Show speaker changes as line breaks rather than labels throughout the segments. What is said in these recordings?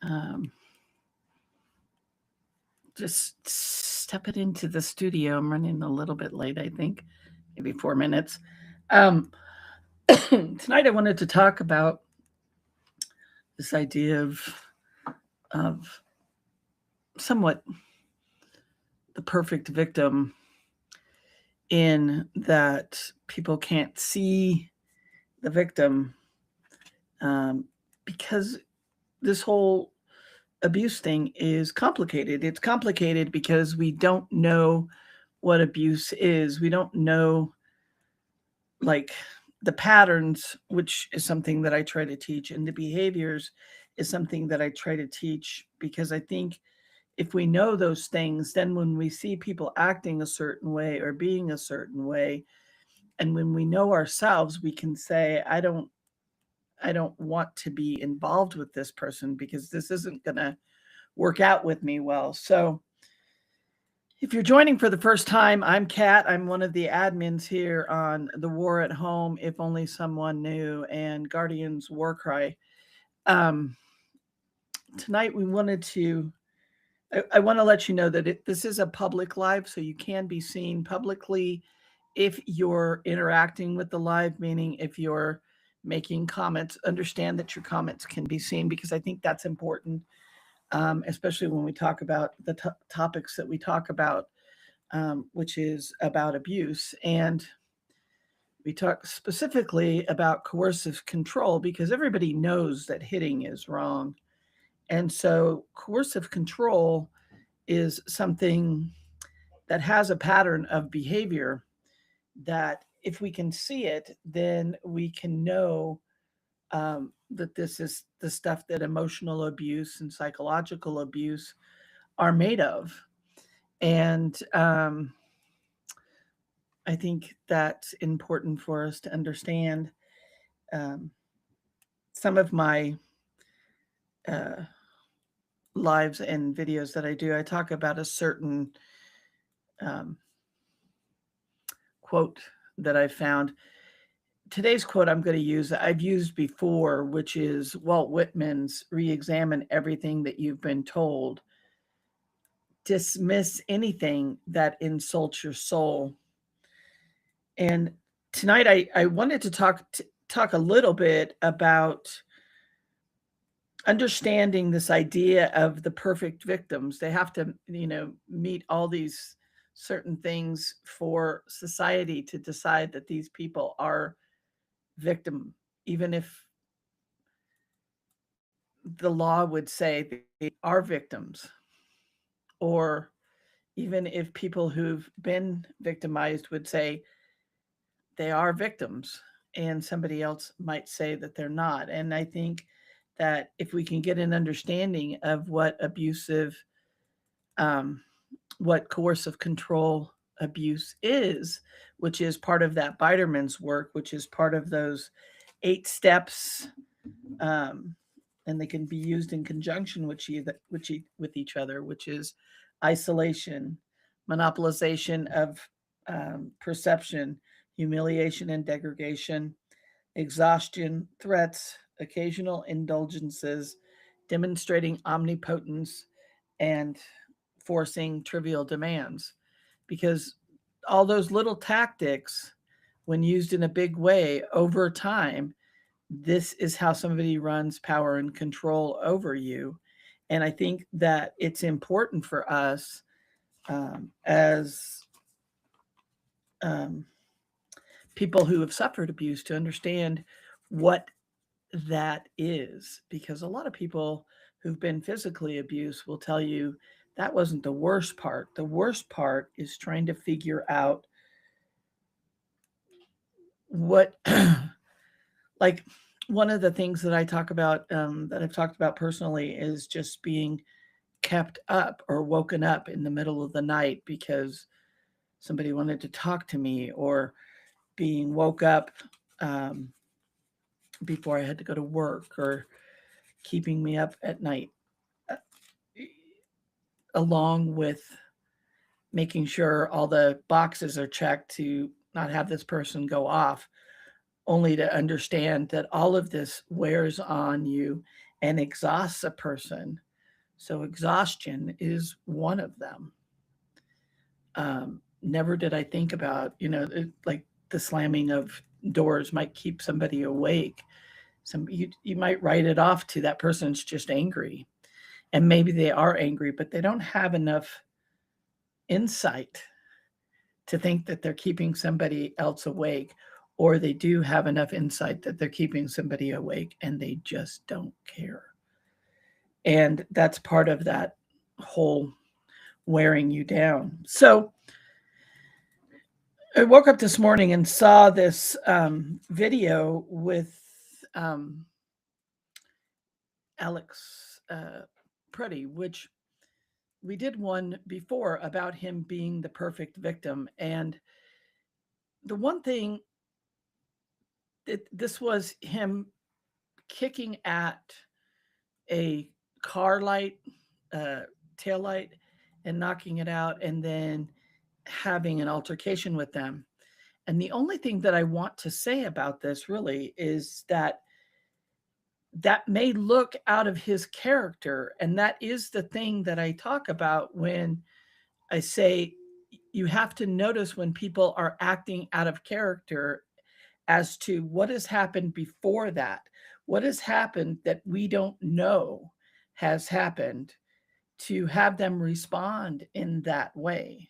um, just stepping into the studio. I'm running a little bit late, I think, maybe 4 minutes. Um, Tonight, I wanted to talk about this idea of somewhat the perfect victim, in that people can't see the victim, um, because this whole abuse thing is complicated. It's complicated because we don't know what abuse is. We don't know, like, the patterns, which is something that I try to teach, and the behaviors is something that I try to teach, because I think if we know those things, then when we see people acting a certain way or being a certain way, and when we know ourselves, we can say, I don't want to be involved with this person because this isn't going to work out with me well. So, if you're joining for the first time, I'm Kat. I'm one of the admins here on The War at Home, If Only Someone Knew, and Guardians War Cry. Um, Tonight, we wanted to, I want to let you know that this is a public live, so you can be seen publicly if you're interacting with the live, meaning if you're making comments. Understand that your comments can be seen, because I think that's important, especially when we talk about the topics that we talk about, which is about abuse. And we talk specifically about coercive control because everybody knows that hitting is wrong. And so, coercive control is something that has a pattern of behavior that, if we can see it, then we can know, that this is the stuff that emotional abuse and psychological abuse are made of. And I think that's important for us to understand. Um, some of my uh, lives and videos that I do, I talk about a certain um, quote that I found. Today's quote I'm going to use, I've used before, which is Walt Whitman's "Re examine everything that you've been told, dismiss anything that insults your soul." And tonight, I wanted to talk a little bit about understanding this idea of the perfect victims. They have to, meet all these certain things for society to decide that these people are victim, even if the law would say they are victims, or even if people who've been victimized would say they are victims, and somebody else might say that they're not. And I think that if we can get an understanding of um, what coercive control abuse is, which is part of that Biderman's work, which is part of those 8 steps, um, and they can be used in conjunction with each other, which is isolation, monopolization of perception, humiliation and degradation, exhaustion, threats, occasional indulgences, demonstrating omnipotence, and forcing trivial demands. Because all those little tactics, when used in a big way over time, this is how somebody runs power and control over you. And I think that it's important for us, as um, people who have suffered abuse, to understand what that is, because a lot of people who've been physically abused will tell you that wasn't the worst part. The worst part is trying to figure out what, like, one of the things that I talk about, that I've talked about personally, is just being kept up or woken up in the middle of the night because somebody wanted to talk to me, or being woke up, um, before I had to go to work, or keeping me up at night, uh, along with making sure all the boxes are checked to not have this person go off, only to understand that all of this wears on you and exhausts a person. So exhaustion is one of them. Never did I think about, like the slamming of doors might keep somebody awake. You might write it off to that person's just angry, and maybe they are angry, but they don't have enough insight to think that they're keeping somebody else awake, or they do have enough insight that they're keeping somebody awake and they just don't care. And that's part of that whole wearing you down. So I woke up this morning and saw this video with um, Alex Prudy, which we did one before about him being the perfect victim. And the one thing, this was him kicking at a car light, tail light, and knocking it out, and then having an altercation with them. And the only thing that I want to say about this really is that may look out of his character. And that is the thing that I talk about when I say you have to notice when people are acting out of character as to what has happened before that. What has happened that we don't know has happened to have them respond in that way.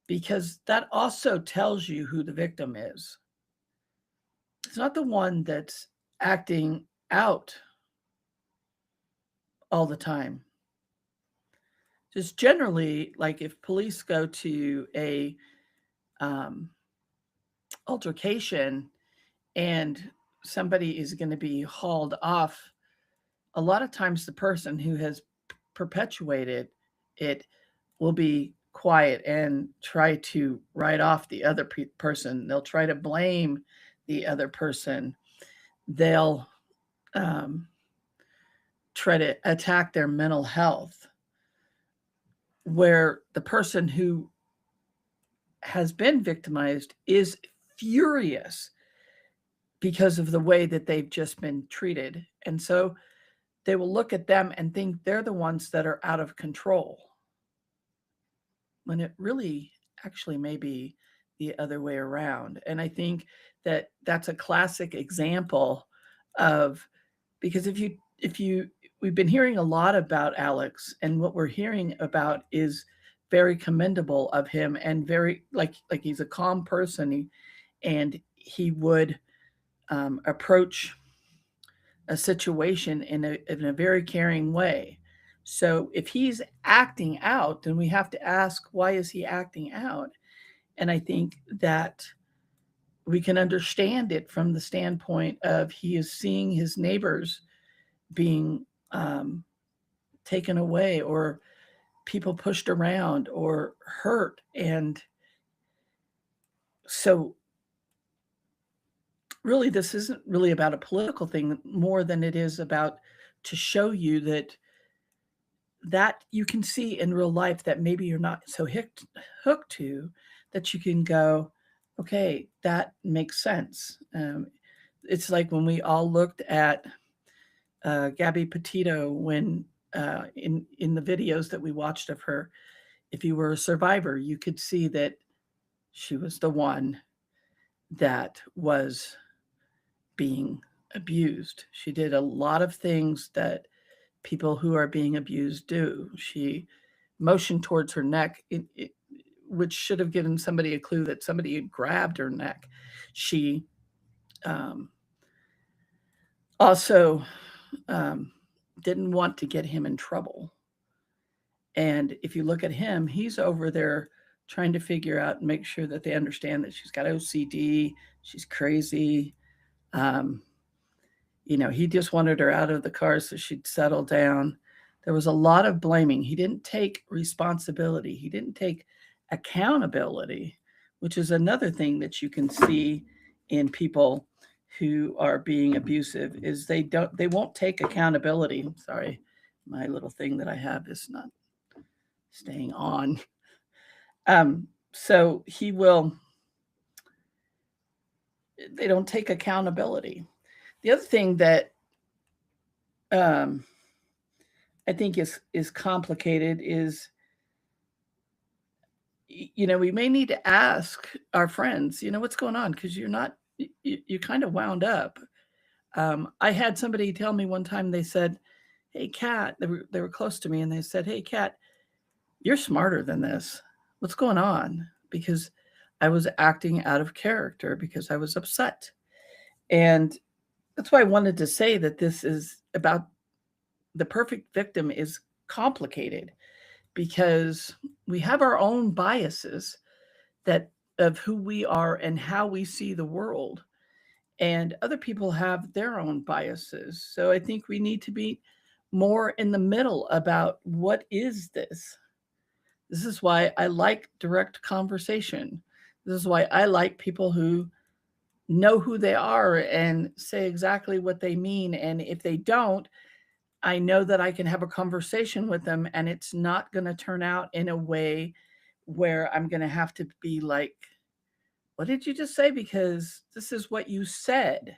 Because that also tells you who the victim is. It's not the one that's acting out all the time. Just generally, like if police go to a altercation and somebody is going to be hauled off, a lot of times the person who has perpetuated it will be quiet and try to write off the other person. They'll try to blame the other person. They'll try to attack their mental health, where the person who has been victimized is furious because of the way that they've just been treated. And so they will look at them and think they're the ones that are out of control, when it really actually may be the other way around. And I think that that's a classic example of, because we've been hearing a lot about Alex, and what we're hearing about is very commendable of him, and very like he's a calm person, and he would approach a situation in a very caring way. So if he's acting out, then we have to ask, why is he acting out? And I think that we can understand it from the standpoint of he is seeing his neighbors being taken away, or people pushed around or hurt. And so really, this isn't really about a political thing more than it is about to show you that you can see in real life that maybe you're not so hooked to, that you can go, okay, that makes sense. It's like when we all looked at Gabby Petito when in the videos that we watched of her. If you were a survivor, you could see that she was the one that was being abused. She did a lot of things that people who are being abused do. She motioned towards her neck, which should have given somebody a clue that somebody had grabbed her neck. She also didn't want to get him in trouble. And if you look at him, he's over there trying to figure out and make sure that they understand that she's got OCD, she's crazy. He just wanted her out of the car so she'd settle down. There was a lot of blaming. He didn't take responsibility. He didn't take accountability, which is another thing that you can see in people who are being abusive, is they won't take accountability. Sorry, my little thing that I have is not staying on. So they don't take accountability. The other thing that um, I think is complicated is, we may need to ask our friends, what's going on, because you're not you kind of wound up. I had somebody tell me one time. They said, "Hey, Kat," they were close to me, and they said, "Hey, Kat, you're smarter than this. What's going on?" Because I was acting out of character because I was upset, and that's why I wanted to say that this is about the perfect victim is complicated because we have our own biases that of who we are and how we see the world, and other people have their own biases. So I think we need to be more in the middle about what is this. This is why I like direct conversation. This is why I like people who know who they are and say exactly what they mean, and if they don't, I know that I can have a conversation with them and it's not going to turn out in a way where I'm going to have to be like, "What did you just say?" Because this is what you said.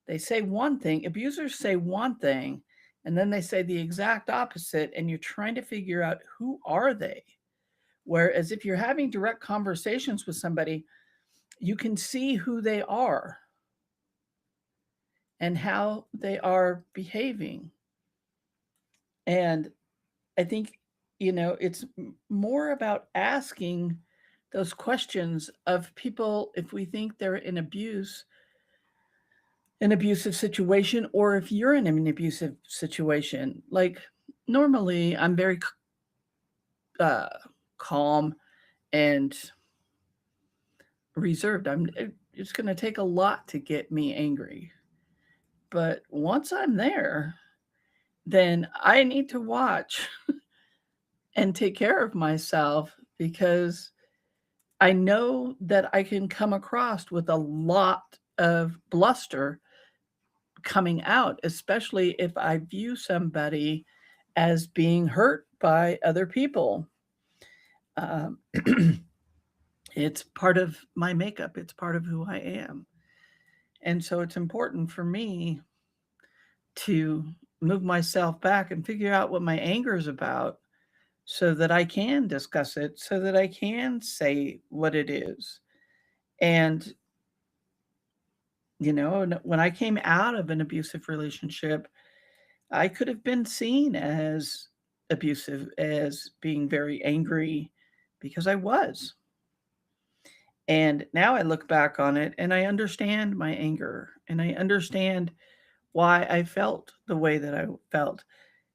They say one thing, abusers say one thing, and then they say the exact opposite, and you're trying to figure out who are they. Whereas if you're having direct conversations with somebody, you can see who they are and how they are behaving. And I think, it's more about asking those questions of people if we think they're in an abusive situation, or if you're in an abusive situation. Like, normally I'm very uh, calm and reserved. It's going to take a lot to get me angry. But once I'm there, then I need to watch and take care of myself because I know that I can come across with a lot of bluster coming out, especially if I view somebody as being hurt by other people. Um, it's part of my makeup, it's part of who I am. And so it's important for me to move myself back and figure out what my anger is about so that I can discuss it, so that I can say what it is. And, when I came out of an abusive relationship, I could have been seen as abusive, as being very angry, because I was. And now I look back on it and I understand my anger and I understand why I felt the way that I felt.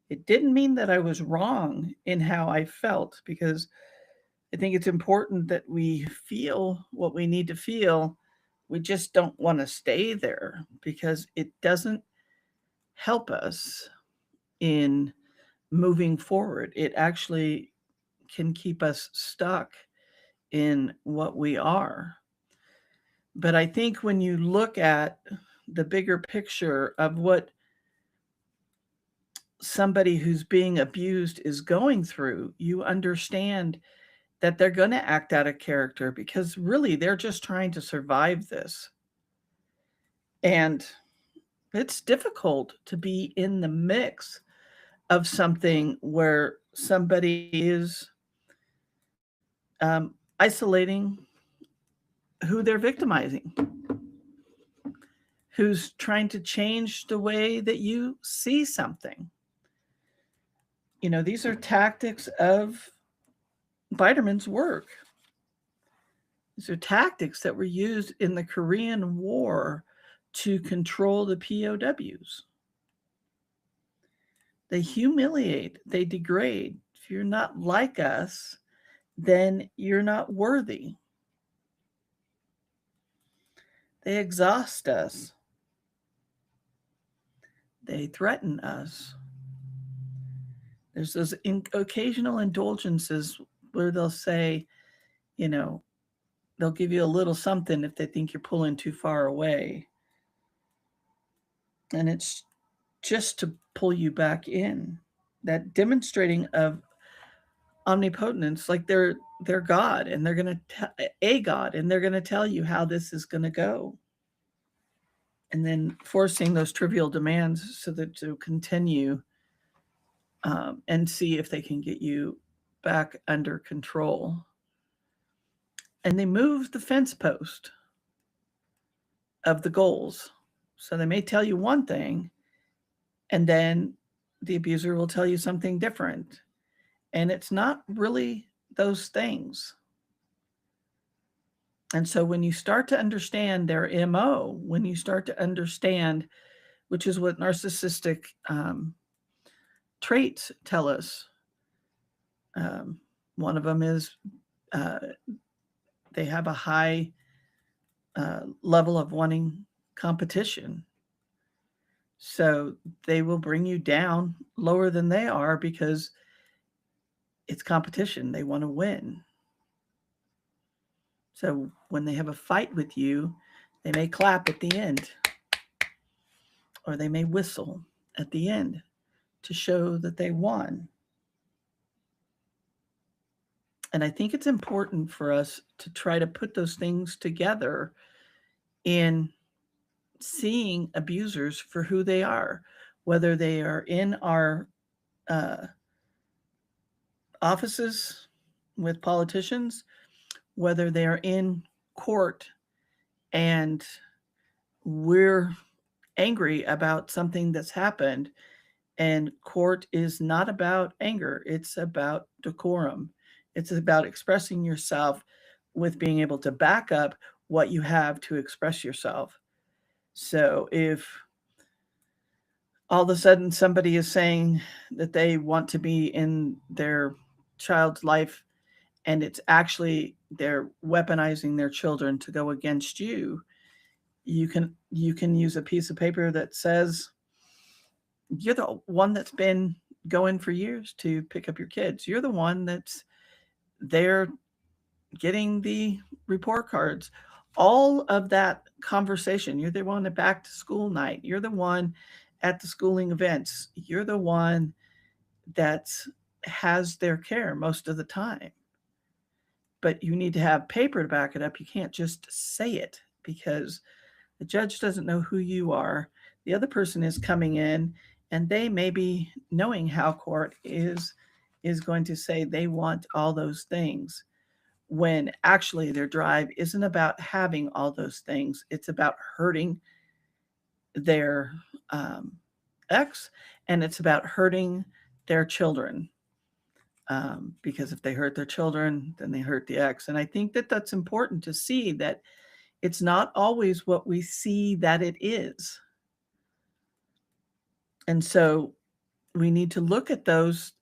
It didn't mean that I was wrong in how I felt, because I think it's important that we feel what we need to feel. We just don't want to stay there because it doesn't help us in moving forward. It actually can keep us stuck in what we are. But I think when you look at the bigger picture of what somebody who's being abused is going through, you understand that they're going to act out of character because really they're just trying to survive this. And it's difficult to be in the mix of something where somebody is isolating who they're victimizing, who's trying to change the way that you see something. These are tactics of Biderman's work. These are tactics that were used in the Korean War to control the POWs. They humiliate, they degrade. If you're not like us, then you're not worthy. They exhaust us. They threaten us. There's those occasional indulgences where they'll say, they'll give you a little something if they think you're pulling too far away. And it's just to pull you back in. That demonstrating of omnipotence, like they're God and they're going to a God and they're going to tell you how this is going to go. and then forcing those trivial demands so that to continue and see if they can get you back under control. And they move the fence post of the goals. So they may tell you one thing, and then the abuser will tell you something different. And it's not really those things. And so when you start to understand their MO, when you start to understand, which is what narcissistic traits tell us, one of them is they have a high level of wanting competition. So they will bring you down lower than they are because it's competition. They want to win. So when they have a fight with you, they may clap at the end, or they may whistle at the end to show that they won. And I think it's important for us to try to put those things together in seeing abusers for who they are, whether they are in our offices with politicians, whether they are in court and we're angry about something that's happened. And court is not about anger, it's about decorum. It's about expressing yourself with being able to back up what you have to express yourself. So if all of a sudden somebody is saying that they want to be in their child's life and it's actually they're weaponizing their children to go against you, you can use a piece of paper that says you're the one that's been going for years to pick up your kids. You're the one that's there getting the report cards. All of that conversation, you're the one at back to school night. You're the one at the schooling events. You're the one that has their care most of the time. But you need to have paper to back it up. You can't just say it because the judge doesn't know who you are. The other person is coming in and they may be knowing how court is going to say they want all those things when actually their drive isn't about having all those things. It's about hurting their ex, and it's about hurting their children. Because if they hurt their children, then they hurt the ex. And I think that that's important to see that it's not always what we see that it is. And so we need to look at those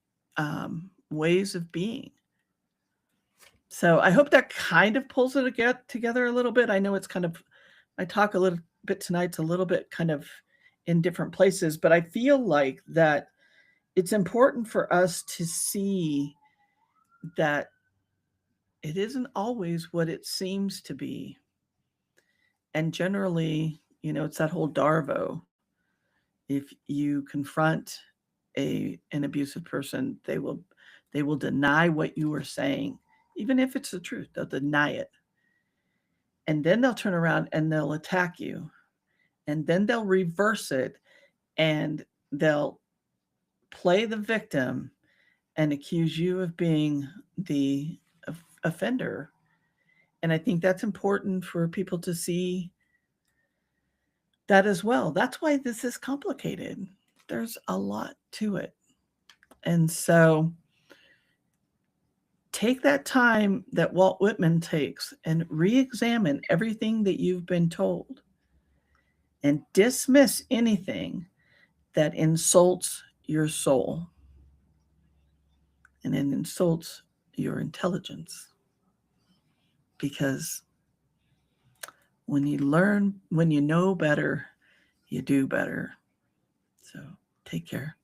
ways of being. So I hope that kind of pulls it together a little bit. I know it's kind of, I talk a little bit tonight, it's a little bit kind of in different places, but I feel like that it's important for us to see that it isn't always what it seems to be. And generally, it's that whole Darvo. If you confront an abusive person, they will deny what you were saying. Even if it's the truth, they'll deny it. And then they'll turn around and they'll attack you. And then they'll reverse it and they'll play the victim and accuse you of being the offender. And I think that's important for people to see that as well. That's why this is complicated. There's a lot to it. And so take that time that Walt Whitman takes and re-examine everything that you've been told and dismiss anything that insults your soul and it insults your intelligence. Because when you learn, when you know better, you do better. So take care.